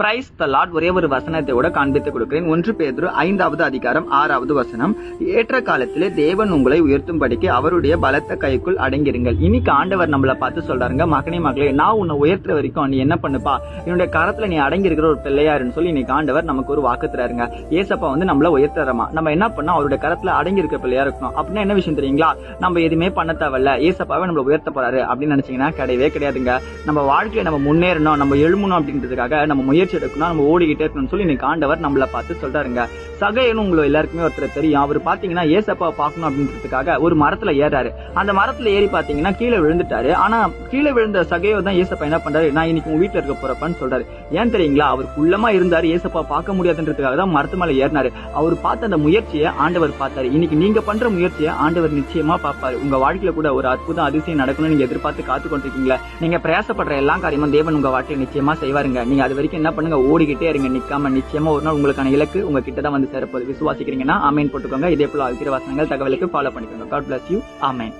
Praise the Lord. ஒரே ஒரு வசனத்தை கூட காண்பித்து கொடுக்கிறேன். 1 பேதுரு 5வது அதிகாரம் 6வது வசனம். ஏற்ற காலத்திலே தேவன் உங்களை உயர்த்தும்படிக்கு அவருடைய பலத்த கைக்குள் அடங்கிருங்கள். இன்னைக்கு ஆண்டவர் நம்மளை பார்த்து சொல்றாருங்க, மகளே நான் உன்னை உயர்த்துற வரைக்கும் நீ என்ன பண்ணுப்பா, என்னுடைய கரத்துல நீ அடங்கி இருக்கிற ஒரு பிள்ளையாருன்னு சொல்லி இன்னைக்கு ஆண்டவர் நமக்கு ஒரு வாக்கு தராருங்க. ஏசப்பா நம்மள உயர்த்துறமா, நம்ம என்ன பண்ணா அவருடைய கரத்துல அடங்கி இருக்க பிள்ளையா இருக்கணும். அப்படின்னா என்ன விஷயம் தெரியுங்களா, நம்ம எதுவுமே பண்ண தேவையில்ல, ஏசப்பாவே நம்மள உயர்த்த போறாரு அப்படின்னு நினைச்சீங்கன்னா கிடையவே கிடையாதுங்க. நம்ம வாழ்க்கையை நம்ம முன்னேறணும், நம்ம எழுமணும் அப்படின்றதுக்காக நம்ம முயற்சி எடுக்கணும், நம்ம ஓடிக்கிட்டே இருக்கணும்னு சொல்லி இன்னைக்கு ஆண்டவர் நம்மளை பார்த்து சொல்றாருங்க. சகையனும் உங்களுக்கு எல்லாருக்குமே ஒருத்தர் தெரியும். அவர் பாத்தீங்கன்னா ஏசப்பா பார்க்கணும் அப்படின்றதுக்காக ஒரு மரத்துல ஏறாரு. அந்த மரத்துல ஏறி பாத்தீங்கன்னா கீழே விழுந்துட்டாரு. ஆனா கீழே விழுந்த சகையோ தான் ஏசப்பா என்ன பண்றாரு, நான் இன்னைக்கு உங்க வீட்டுல இருக்க போறப்பான்னு சொல்றாரு. ஏன் தெரியுங்களா, அவர் குள்ளமா இருந்தாரு, ஏசப்பா பார்க்க முடியாதுன்றதுக்காக தான் மரத்து மேல ஏறினாரு. அவர் பார்த்த அந்த முயற்சியை ஆண்டவர் பார்த்தாரு. இன்னைக்கு நீங்க பண்ற முயற்சியை ஆண்டவர் நிச்சயமா பார்ப்பாரு. உங்க வாழ்க்கையில கூட ஒரு அற்புதம் அதிசயம் நடக்கணும்னு நீங்க எதிர்பார்த்து காத்து கொண்டிருக்கீங்களா, நீங்க பிரயாசப்படுற எல்லா காரியமும் தேவன் உங்க வாழ்க்கையில நிச்சயமா செய்வாருங்க. நீங்க அது வரைக்கும் என்ன பண்ணுங்க, ஓடிக்கிட்டே இருங்க, நிக்காம. நிச்சயமா ஒரு நாள் உங்களுக்கான இலக்கு உங்க கிட்ட தான் வந்து சேரப்போகுது. விசுவாசிக்கிறீங்கன்னா ஆமேன் போட்டுக்கோங்க. இதே போல இருக்கிற வசனங்கள் தகவலுக்கு ஃபாலோ பண்ணிக்கோங்க. God bless you. ஆமேன்.